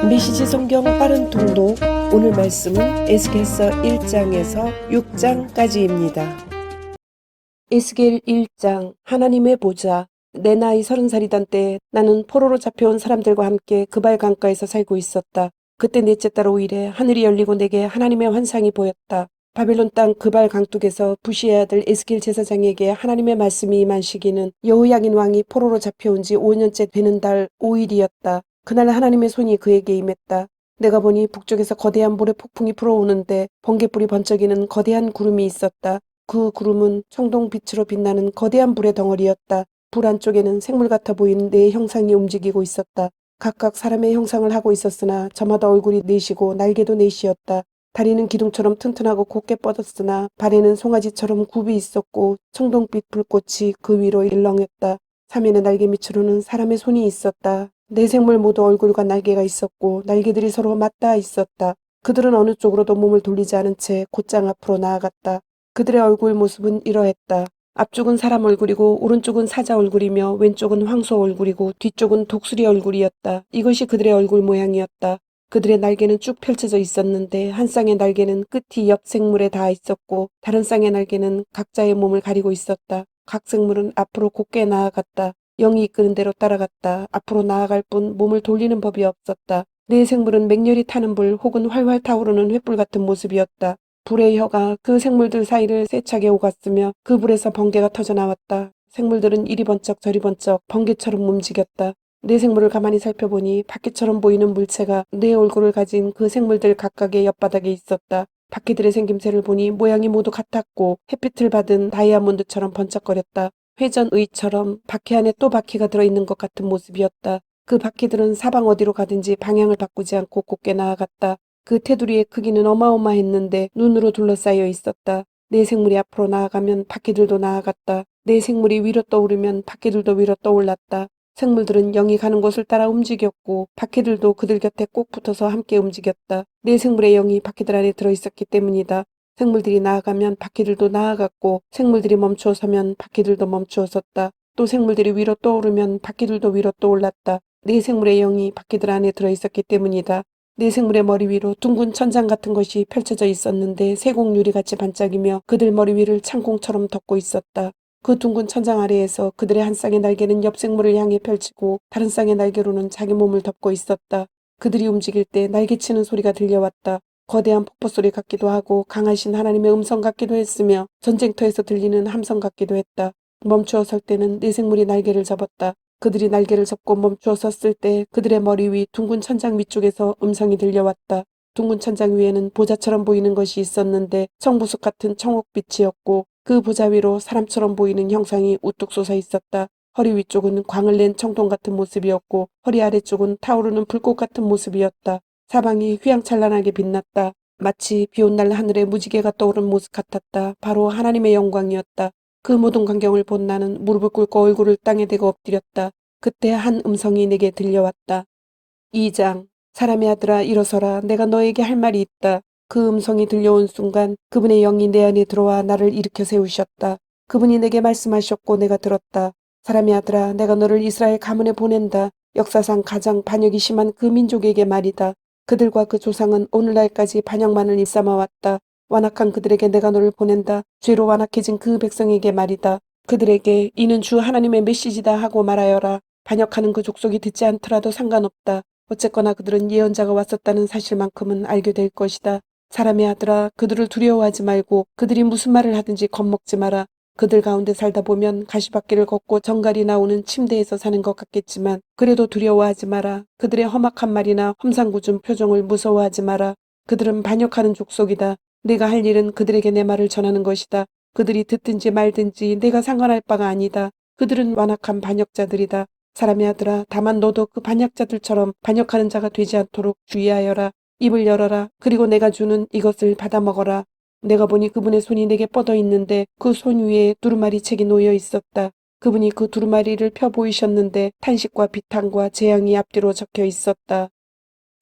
메시지 성경 빠른 통독. 오늘 말씀은 에스겔서 1장에서 6장까지입니다. 에스겔 1장. 하나님의 보좌. 내 나이 30살이던 때 나는 포로로 잡혀온 사람들과 함께 그발 강가에서 살고 있었다. 그때 넷째 달 5일에 하늘이 열리고 내게 하나님의 환상이 보였다. 바벨론 땅 그발 강둑에서 부시의 아들 에스겔 제사장에게 하나님의 말씀이 임한 시기는 여호야긴 왕이 포로로 잡혀온 지 5년째 되는 달 5일이었다. 그날 하나님의 손이 그에게 임했다. 내가 보니 북쪽에서 거대한 모래 폭풍이 불어오는데 번갯불이 번쩍이는 거대한 구름이 있었다. 그 구름은 청동빛으로 빛나는 거대한 불의 덩어리였다. 불 안쪽에는 생물 같아 보이는 네 형상이 움직이고 있었다. 각각 사람의 형상을 하고 있었으나 저마다 얼굴이 넷이고 날개도 넷이었다. 다리는 기둥처럼 튼튼하고 곧게 뻗었으나 발에는 송아지처럼 굽이 있었고 청동빛 불꽃이 그 위로 일렁였다. 사면의 날개 밑으로는 사람의 손이 있었다. 네 생물 모두 얼굴과 날개가 있었고 날개들이 서로 맞닿아 있었다. 그들은 어느 쪽으로도 몸을 돌리지 않은 채 곧장 앞으로 나아갔다. 그들의 얼굴 모습은 이러했다. 앞쪽은 사람 얼굴이고 오른쪽은 사자 얼굴이며 왼쪽은 황소 얼굴이고 뒤쪽은 독수리 얼굴이었다. 이것이 그들의 얼굴 모양이었다. 그들의 날개는 쭉 펼쳐져 있었는데 한 쌍의 날개는 끝이 옆 생물에 닿아 있었고 다른 쌍의 날개는 각자의 몸을 가리고 있었다. 각 생물은 앞으로 곧게 나아갔다. 영이 이끄는 대로 따라갔다. 앞으로 나아갈 뿐 몸을 돌리는 법이 없었다. 네 생물은 맹렬히 타는 불 혹은 활활 타오르는 횃불 같은 모습이었다. 불의 혀가 그 생물들 사이를 세차게 오갔으며 그 불에서 번개가 터져나왔다. 생물들은 이리 번쩍 저리 번쩍 번개처럼 움직였다. 네 생물을 가만히 살펴보니 바퀴처럼 보이는 물체가 네 얼굴을 가진 그 생물들 각각의 옆바닥에 있었다. 바퀴들의 생김새를 보니 모양이 모두 같았고 햇빛을 받은 다이아몬드처럼 번쩍거렸다. 회전의처럼 바퀴 안에 또 바퀴가 들어있는 것 같은 모습이었다. 그 바퀴들은 사방 어디로 가든지 방향을 바꾸지 않고 곧게 나아갔다. 그 테두리의 크기는 어마어마했는데 눈으로 둘러싸여 있었다. 네 생물이 앞으로 나아가면 바퀴들도 나아갔다. 네 생물이 위로 떠오르면 바퀴들도 위로 떠올랐다. 생물들은 영이 가는 곳을 따라 움직였고 바퀴들도 그들 곁에 꼭 붙어서 함께 움직였다. 네 생물의 영이 바퀴들 안에 들어있었기 때문이다. 생물들이 나아가면 바퀴들도 나아갔고 생물들이 멈추어 서면 바퀴들도 멈추어 섰다. 또 생물들이 위로 떠오르면 바퀴들도 위로 떠올랐다. 네 생물의 영이 바퀴들 안에 들어있었기 때문이다. 네 생물의 머리 위로 둥근 천장 같은 것이 펼쳐져 있었는데 세공유리같이 반짝이며 그들 머리 위를 창공처럼 덮고 있었다. 그 둥근 천장 아래에서 그들의 한 쌍의 날개는 옆 생물을 향해 펼치고 다른 쌍의 날개로는 자기 몸을 덮고 있었다. 그들이 움직일 때 날개치는 소리가 들려왔다. 거대한 폭포 소리 같기도 하고 강하신 하나님의 음성 같기도 했으며 전쟁터에서 들리는 함성 같기도 했다. 멈추어 설 때는 네 생물이 날개를 접었다. 그들이 날개를 접고 멈추어 섰을 때 그들의 머리 위 둥근 천장 위쪽에서 음성이 들려왔다. 둥근 천장 위에는 보자처럼 보이는 것이 있었는데 청부석 같은 청옥빛이었고 그 보자 위로 사람처럼 보이는 형상이 우뚝 솟아 있었다. 허리 위쪽은 광을 낸 청동 같은 모습이었고 허리 아래쪽은 타오르는 불꽃 같은 모습이었다. 사방이 휘황찬란하게 빛났다. 마치 비온 날 하늘에 무지개가 떠오른 모습 같았다. 바로 하나님의 영광이었다. 그 모든 광경을 본 나는 무릎을 꿇고 얼굴을 땅에 대고 엎드렸다. 그때 한 음성이 내게 들려왔다. 2장. 사람의 아들아 일어서라. 내가 너에게 할 말이 있다. 그 음성이 들려온 순간 그분의 영이 내 안에 들어와 나를 일으켜 세우셨다. 그분이 내게 말씀하셨고 내가 들었다. 사람의 아들아 내가 너를 이스라엘 가문에 보낸다. 역사상 가장 반역이 심한 그 민족에게 말이다. 그들과 그 조상은 오늘날까지 반역만을 일삼아왔다. 완악한 그들에게 내가 너를 보낸다. 죄로 완악해진 그 백성에게 말이다. 그들에게 이는 주 하나님의 메시지다 하고 말하여라. 반역하는 그 족속이 듣지 않더라도 상관없다. 어쨌거나 그들은 예언자가 왔었다는 사실만큼은 알게 될 것이다. 사람의 아들아 그들을 두려워하지 말고 그들이 무슨 말을 하든지 겁먹지 마라. 그들 가운데 살다 보면 가시밭길을 걷고 정갈이 나오는 침대에서 사는 것 같겠지만 그래도 두려워하지 마라. 그들의 험악한 말이나 험상궂은 표정을 무서워하지 마라. 그들은 반역하는 족속이다. 내가 할 일은 그들에게 내 말을 전하는 것이다. 그들이 듣든지 말든지 내가 상관할 바가 아니다. 그들은 완악한 반역자들이다. 사람의 아들아 다만 너도 그 반역자들처럼 반역하는 자가 되지 않도록 주의하여라. 입을 열어라. 그리고 내가 주는 이것을 받아 먹어라. 내가 보니 그분의 손이 내게 뻗어 있는데 그 손 위에 두루마리 책이 놓여 있었다. 그분이 그 두루마리를 펴 보이셨는데 탄식과 비탄과 재앙이 앞뒤로 적혀 있었다.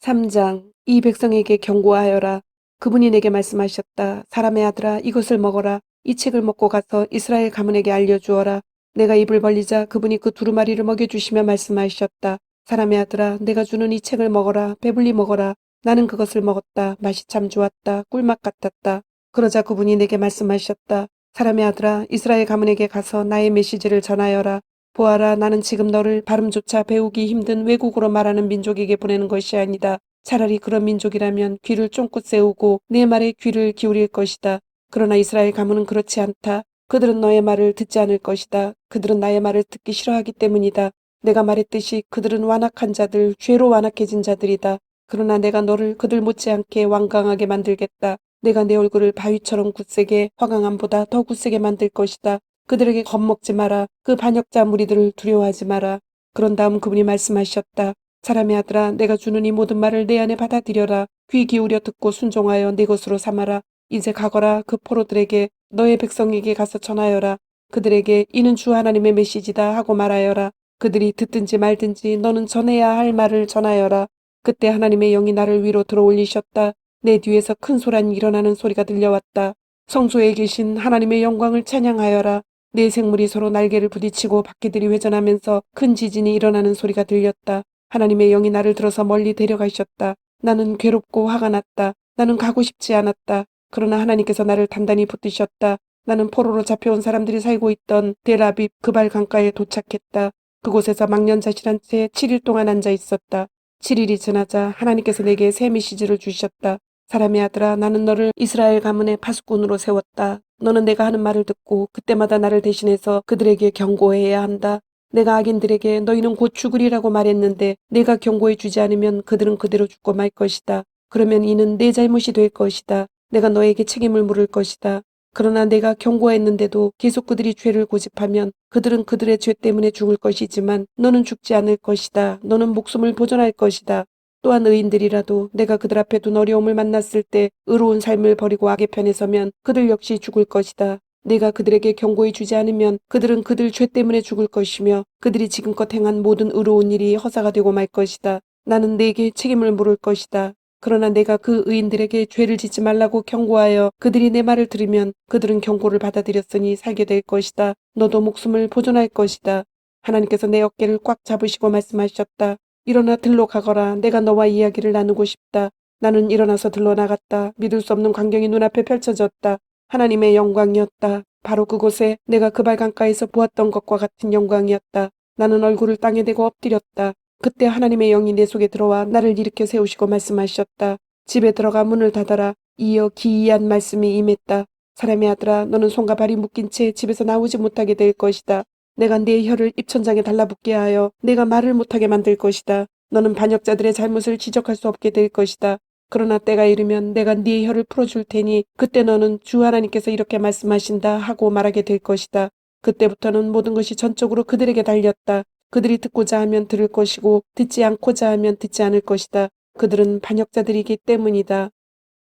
3장. 이 백성에게 경고하여라. 그분이 내게 말씀하셨다. 사람의 아들아 이것을 먹어라. 이 책을 먹고 가서 이스라엘 가문에게 알려주어라. 내가 입을 벌리자 그분이 그 두루마리를 먹여주시며 말씀하셨다. 사람의 아들아, 내가 주는 이 책을 먹어라. 배불리 먹어라. 나는 그것을 먹었다. 맛이 참 좋았다. 꿀맛 같았다. 그러자 그분이 내게 말씀하셨다. 사람의 아들아, 이스라엘 가문에게 가서 나의 메시지를 전하여라. 보아라, 나는 지금 너를 발음조차 배우기 힘든 외국어로 말하는 민족에게 보내는 것이 아니다. 차라리 그런 민족이라면 귀를 쫑긋 세우고 내 말에 귀를 기울일 것이다. 그러나 이스라엘 가문은 그렇지 않다. 그들은 너의 말을 듣지 않을 것이다. 그들은 나의 말을 듣기 싫어하기 때문이다. 내가 말했듯이 그들은 완악한 자들, 죄로 완악해진 자들이다. 그러나 내가 너를 그들 못지않게 완강하게 만들겠다. 내가 내 얼굴을 바위처럼 굳세게, 화강암보다 더 굳세게 만들 것이다. 그들에게 겁먹지 마라. 그 반역자 무리들을 두려워하지 마라. 그런 다음 그분이 말씀하셨다. 사람의 아들아, 내가 주는 이 모든 말을 내 안에 받아들여라. 귀 기울여 듣고 순종하여 네 것으로 삼아라. 이제 가거라. 그 포로들에게, 너의 백성에게 가서 전하여라. 그들에게 이는 주 하나님의 메시지다 하고 말하여라. 그들이 듣든지 말든지 너는 전해야 할 말을 전하여라. 그때 하나님의 영이 나를 위로 들어올리셨다. 내 뒤에서 큰 소란이 일어나는 소리가 들려왔다. 성소에 계신 하나님의 영광을 찬양하여라. 네 생물이 서로 날개를 부딪히고 바퀴들이 회전하면서 큰 지진이 일어나는 소리가 들렸다. 하나님의 영이 나를 들어서 멀리 데려가셨다. 나는 괴롭고 화가 났다. 나는 가고 싶지 않았다. 그러나 하나님께서 나를 단단히 붙드셨다. 나는 포로로 잡혀온 사람들이 살고 있던 델아빕 그발 강가에 도착했다. 그곳에서 망년자실한 채 7일 동안 앉아 있었다. 7일이 지나자 하나님께서 내게 새 메시지를 주셨다. 사람의 아들아, 나는 너를 이스라엘 가문의 파수꾼으로 세웠다. 너는 내가 하는 말을 듣고 그때마다 나를 대신해서 그들에게 경고해야 한다. 내가 악인들에게 너희는 곧 죽으리라고 말했는데 내가 경고해 주지 않으면 그들은 그대로 죽고 말 것이다. 그러면 이는 내 잘못이 될 것이다. 내가 너에게 책임을 물을 것이다. 그러나 내가 경고했는데도 계속 그들이 죄를 고집하면 그들은 그들의 죄 때문에 죽을 것이지만 너는 죽지 않을 것이다. 너는 목숨을 보존할 것이다. 또한 의인들이라도 내가 그들 앞에 둔 어려움을 만났을 때 의로운 삶을 버리고 악의 편에 서면 그들 역시 죽을 것이다. 내가 그들에게 경고해 주지 않으면 그들은 그들 죄 때문에 죽을 것이며 그들이 지금껏 행한 모든 의로운 일이 허사가 되고 말 것이다. 나는 내게 책임을 물을 것이다. 그러나 내가 그 의인들에게 죄를 짓지 말라고 경고하여 그들이 내 말을 들으면 그들은 경고를 받아들였으니 살게 될 것이다. 너도 목숨을 보존할 것이다. 하나님께서 내 어깨를 꽉 잡으시고 말씀하셨다. 일어나 들로 가거라. 내가 너와 이야기를 나누고 싶다. 나는 일어나서 들러 나갔다. 믿을 수 없는 광경이 눈앞에 펼쳐졌다. 하나님의 영광이었다. 바로 그곳에 내가 그발 강가에서 보았던 것과 같은 영광이었다. 나는 얼굴을 땅에 대고 엎드렸다. 그때 하나님의 영이 내 속에 들어와 나를 일으켜 세우시고 말씀하셨다. 집에 들어가 문을 닫아라. 이어 기이한 말씀이 임했다. 사람의 아들아, 너는 손과 발이 묶인 채 집에서 나오지 못하게 될 것이다. 내가 네 혀를 입천장에 달라붙게 하여 내가 말을 못하게 만들 것이다. 너는 반역자들의 잘못을 지적할 수 없게 될 것이다. 그러나 때가 이르면 내가 네 혀를 풀어줄 테니 그때 너는 주 하나님께서 이렇게 말씀하신다 하고 말하게 될 것이다. 그때부터는 모든 것이 전적으로 그들에게 달렸다. 그들이 듣고자 하면 들을 것이고 듣지 않고자 하면 듣지 않을 것이다. 그들은 반역자들이기 때문이다.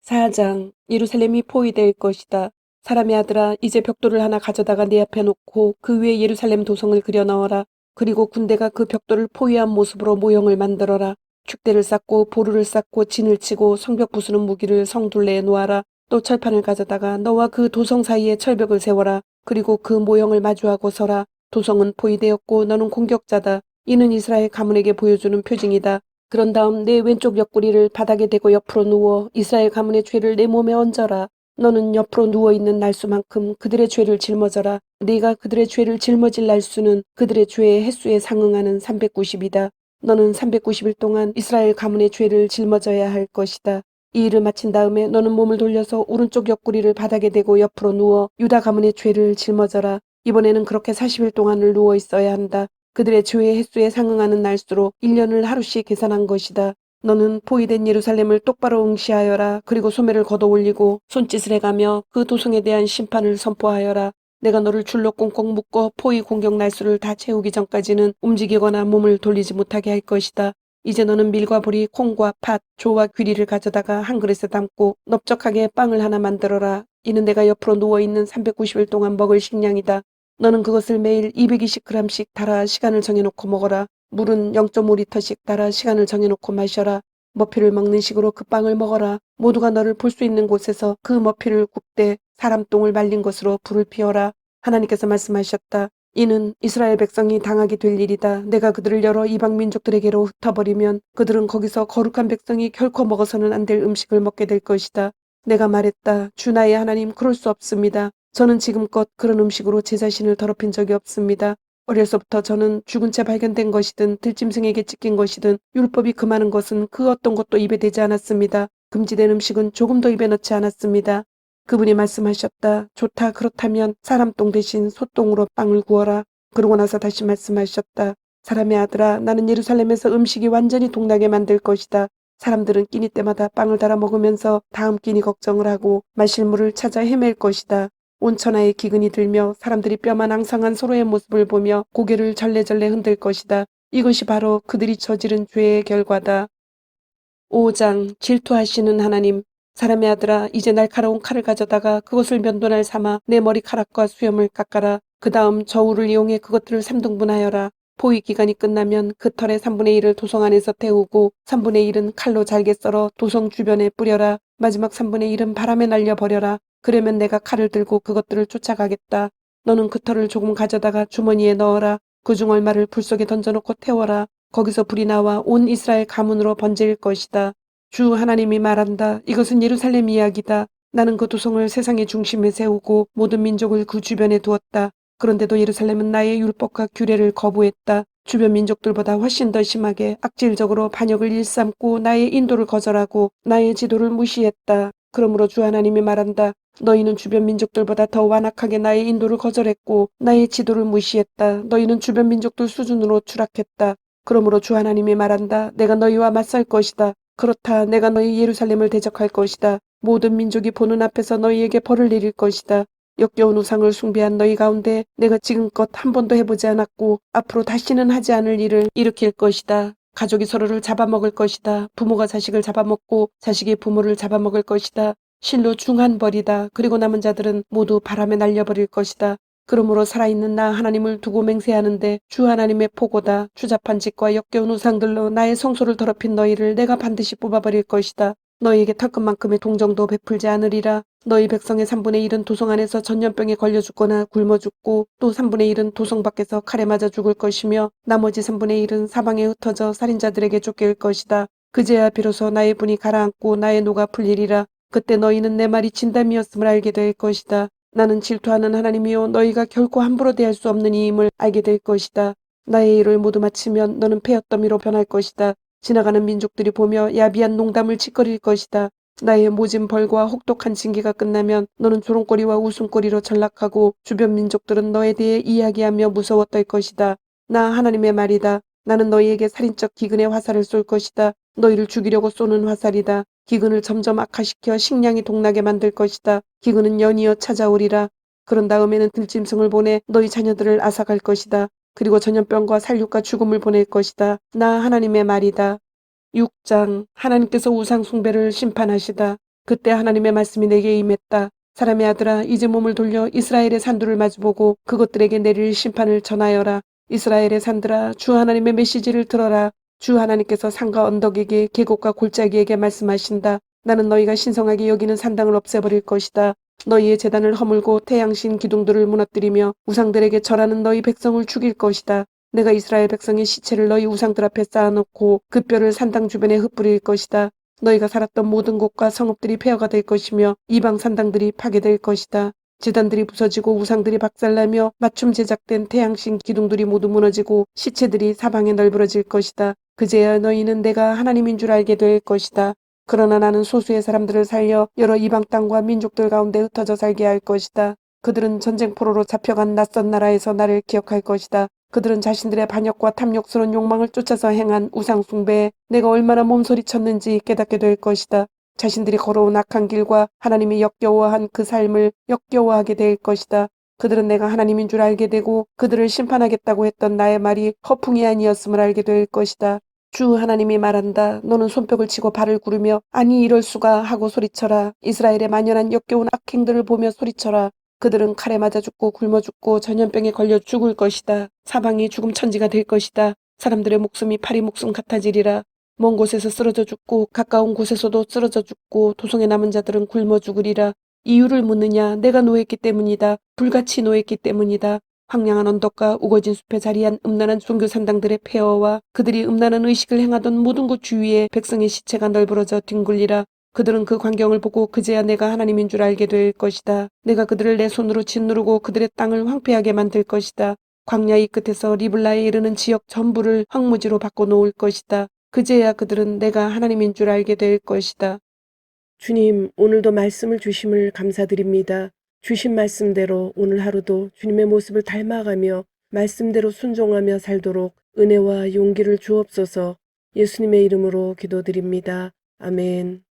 4장 예루살렘이 포위될 것이다. 사람의 아들아, 이제 벽돌을 하나 가져다가 내 앞에 놓고 그 위에 예루살렘 도성을 그려 넣어라. 그리고 군대가 그 벽돌을 포위한 모습으로 모형을 만들어라. 축대를 쌓고 보루를 쌓고 진을 치고 성벽 부수는 무기를 성둘레에 놓아라. 또 철판을 가져다가 너와 그 도성 사이에 철벽을 세워라. 그리고 그 모형을 마주하고 서라. 도성은 포위되었고 너는 공격자다. 이는 이스라엘 가문에게 보여주는 표징이다. 그런 다음 내 왼쪽 옆구리를 바닥에 대고 옆으로 누워 이스라엘 가문의 죄를 내 몸에 얹어라. 너는 옆으로 누워있는 날수만큼 그들의 죄를 짊어져라. 네가 그들의 죄를 짊어질 날수는 그들의 죄의 횟수에 상응하는 390이다. 너는 390일 동안 이스라엘 가문의 죄를 짊어져야 할 것이다. 이 일을 마친 다음에 너는 몸을 돌려서 오른쪽 옆구리를 바닥에 대고 옆으로 누워 유다 가문의 죄를 짊어져라. 이번에는 그렇게 40일 동안을 누워 있어야 한다. 그들의 죄의 횟수에 상응하는 날수로 1년을 하루씩 계산한 것이다. 너는 포위된 예루살렘을 똑바로 응시하여라. 그리고 소매를 걷어 올리고 손짓을 해가며 그 도성에 대한 심판을 선포하여라. 내가 너를 줄로 꽁꽁 묶어 포위 공격 날수를 다 채우기 전까지는 움직이거나 몸을 돌리지 못하게 할 것이다. 이제 너는 밀과 보리, 콩과 팥, 조와 귀리를 가져다가 한 그릇에 담고 넓적하게 빵을 하나 만들어라. 이는 내가 옆으로 누워있는 390일 동안 먹을 식량이다. 너는 그것을 매일 220g씩 달아 시간을 정해놓고 먹어라. 물은 0.5리터씩 달아 시간을 정해놓고 마셔라. 머피를 먹는 식으로 그 빵을 먹어라. 모두가 너를 볼 수 있는 곳에서 그 머피를 굽되 사람 똥을 말린 것으로 불을 피워라. 하나님께서 말씀하셨다. 이는 이스라엘 백성이 당하게 될 일이다. 내가 그들을 여러 이방 민족들에게로 흩어버리면 그들은 거기서 거룩한 백성이 결코 먹어서는 안 될 음식을 먹게 될 것이다. 내가 말했다. 주 나의 하나님, 그럴 수 없습니다. 저는 지금껏 그런 음식으로 제 자신을 더럽힌 적이 없습니다. 어려서부터 저는 죽은 채 발견된 것이든 들짐승에게 찢긴 것이든 율법이 금하는 것은 그 어떤 것도 입에 대지 않았습니다. 금지된 음식은 조금도 입에 넣지 않았습니다. 그분이 말씀하셨다. 좋다. 그렇다면 사람 똥 대신 소똥으로 빵을 구워라. 그러고 나서 다시 말씀하셨다. 사람의 아들아, 나는 예루살렘에서 음식이 완전히 동나게 만들 것이다. 사람들은 끼니 때마다 빵을 달아 먹으면서 다음 끼니 걱정을 하고 마실 물을 찾아 헤맬 것이다. 온 천하에 기근이 들며 사람들이 뼈만 앙상한 서로의 모습을 보며 고개를 절레절레 흔들 것이다. 이것이 바로 그들이 저지른 죄의 결과다. 5장 질투하시는 하나님. 사람의 아들아, 이제 날카로운 칼을 가져다가 그것을 면도날 삼아 내 머리카락과 수염을 깎아라. 그 다음 저울을 이용해 그것들을 3등분하여라. 포위 기간이 끝나면 그 털의 3분의 1을 도성 안에서 태우고 3분의 1은 칼로 잘게 썰어 도성 주변에 뿌려라. 마지막 3분의 1은 바람에 날려버려라. 그러면 내가 칼을 들고 그것들을 쫓아가겠다. 너는 그 털을 조금 가져다가 주머니에 넣어라. 그중 얼마를 불 속에 던져놓고 태워라. 거기서 불이 나와 온 이스라엘 가문으로 번질 것이다. 주 하나님이 말한다. 이것은 예루살렘 이야기다. 나는 그 도성을 세상의 중심에 세우고 모든 민족을 그 주변에 두었다. 그런데도 예루살렘은 나의 율법과 규례를 거부했다. 주변 민족들보다 훨씬 더 심하게 악질적으로 반역을 일삼고 나의 인도를 거절하고 나의 지도를 무시했다. 그러므로 주 하나님이 말한다. 너희는 주변 민족들보다 더 완악하게 나의 인도를 거절했고 나의 지도를 무시했다. 너희는 주변 민족들 수준으로 추락했다. 그러므로 주 하나님이 말한다. 내가 너희와 맞설 것이다. 그렇다. 내가 너희 예루살렘을 대적할 것이다. 모든 민족이 보는 앞에서 너희에게 벌을 내릴 것이다. 역겨운 우상을 숭배한 너희 가운데 내가 지금껏 한 번도 해보지 않았고 앞으로 다시는 하지 않을 일을 일으킬 것이다. 가족이 서로를 잡아먹을 것이다. 부모가 자식을 잡아먹고 자식이 부모를 잡아먹을 것이다. 실로 중한 벌이다. 그리고 남은 자들은 모두 바람에 날려버릴 것이다. 그러므로 살아있는 나 하나님을 두고 맹세하는데 주 하나님의 포고다. 추잡한 짓과 역겨운 우상들로 나의 성소를 더럽힌 너희를 내가 반드시 뽑아버릴 것이다. 너희에게 털끝만큼의 동정도 베풀지 않으리라. 너희 백성의 3분의 1은 도성 안에서 전염병에 걸려 죽거나 굶어 죽고 또 3분의 1은 도성 밖에서 칼에 맞아 죽을 것이며 나머지 3분의 1은 사방에 흩어져 살인자들에게 쫓길 것이다. 그제야 비로소 나의 분이 가라앉고 나의 노가 풀리리라. 그때 너희는 내 말이 진담이었음을 알게 될 것이다. 나는 질투하는 하나님이요 너희가 결코 함부로 대할 수 없는 이임을 알게 될 것이다. 나의 일을 모두 마치면 너는 폐허더미로 변할 것이다. 지나가는 민족들이 보며 야비한 농담을 짓거릴 것이다. 나의 모진 벌과 혹독한 징계가 끝나면 너는 조롱거리와 웃음거리로 전락하고 주변 민족들은 너에 대해 이야기하며 무서워 떨 것이다. 나 하나님의 말이다. 나는 너희에게 살인적 기근의 화살을 쏠 것이다. 너희를 죽이려고 쏘는 화살이다. 기근을 점점 악화시켜 식량이 동나게 만들 것이다. 기근은 연이어 찾아오리라. 그런 다음에는 들짐승을 보내 너희 자녀들을 앗아갈 것이다. 그리고 전염병과 살육과 죽음을 보낼 것이다. 나 하나님의 말이다. 6장 하나님께서 우상 숭배를 심판하시다. 그때 하나님의 말씀이 내게 임했다. 사람의 아들아, 이제 몸을 돌려 이스라엘의 산들을 마주보고 그것들에게 내릴 심판을 전하여라. 이스라엘의 산들아, 주 하나님의 메시지를 들어라. 주 하나님께서 산과 언덕에게 계곡과 골짜기에게 말씀하신다. 나는 너희가 신성하게 여기는 산당을 없애버릴 것이다. 너희의 제단을 허물고 태양신 기둥들을 무너뜨리며 우상들에게 절하는 너희 백성을 죽일 것이다. 내가 이스라엘 백성의 시체를 너희 우상들 앞에 쌓아놓고 그 뼈를 산당 주변에 흩뿌릴 것이다. 너희가 살았던 모든 곳과 성읍들이 폐허가 될 것이며 이방 산당들이 파괴될 것이다. 제단들이 부서지고 우상들이 박살나며 맞춤 제작된 태양신 기둥들이 모두 무너지고 시체들이 사방에 널브러질 것이다. 그제야 너희는 내가 하나님인 줄 알게 될 것이다. 그러나 나는 소수의 사람들을 살려 여러 이방 땅과 민족들 가운데 흩어져 살게 할 것이다. 그들은 전쟁포로로 잡혀간 낯선 나라에서 나를 기억할 것이다. 그들은 자신들의 반역과 탐욕스러운 욕망을 쫓아서 행한 우상 숭배에 내가 얼마나 몸소리쳤는지 깨닫게 될 것이다. 자신들이 걸어온 악한 길과 하나님이 역겨워한 그 삶을 역겨워하게 될 것이다. 그들은 내가 하나님인 줄 알게 되고 그들을 심판하겠다고 했던 나의 말이 허풍이 아니었음을 알게 될 것이다. 주 하나님이 말한다. 너는 손뼉을 치고 발을 구르며 아니 이럴 수가 하고 소리쳐라. 이스라엘의 만연한 역겨운 악행들을 보며 소리쳐라. 그들은 칼에 맞아 죽고 굶어 죽고 전염병에 걸려 죽을 것이다. 사방이 죽음 천지가 될 것이다. 사람들의 목숨이 파리 목숨 같아지리라. 먼 곳에서 쓰러져 죽고 가까운 곳에서도 쓰러져 죽고 도성에 남은 자들은 굶어 죽으리라. 이유를 묻느냐? 내가 노했기 때문이다. 불같이 노했기 때문이다. 황량한 언덕과 우거진 숲에 자리한 음란한 종교 산당들의 폐허와 그들이 음란한 의식을 행하던 모든 곳 주위에 백성의 시체가 널브러져 뒹굴리라. 그들은 그 광경을 보고 그제야 내가 하나님인 줄 알게 될 것이다. 내가 그들을 내 손으로 짓누르고 그들의 땅을 황폐하게 만들 것이다. 광야의 끝에서 리블라에 이르는 지역 전부를 황무지로 바꿔놓을 것이다. 그제야 그들은 내가 하나님인 줄 알게 될 것이다. 주님, 오늘도 말씀을 주심을 감사드립니다. 주신 말씀대로 오늘 하루도 주님의 모습을 닮아가며 말씀대로 순종하며 살도록 은혜와 용기를 주옵소서. 예수님의 이름으로 기도드립니다. 아멘.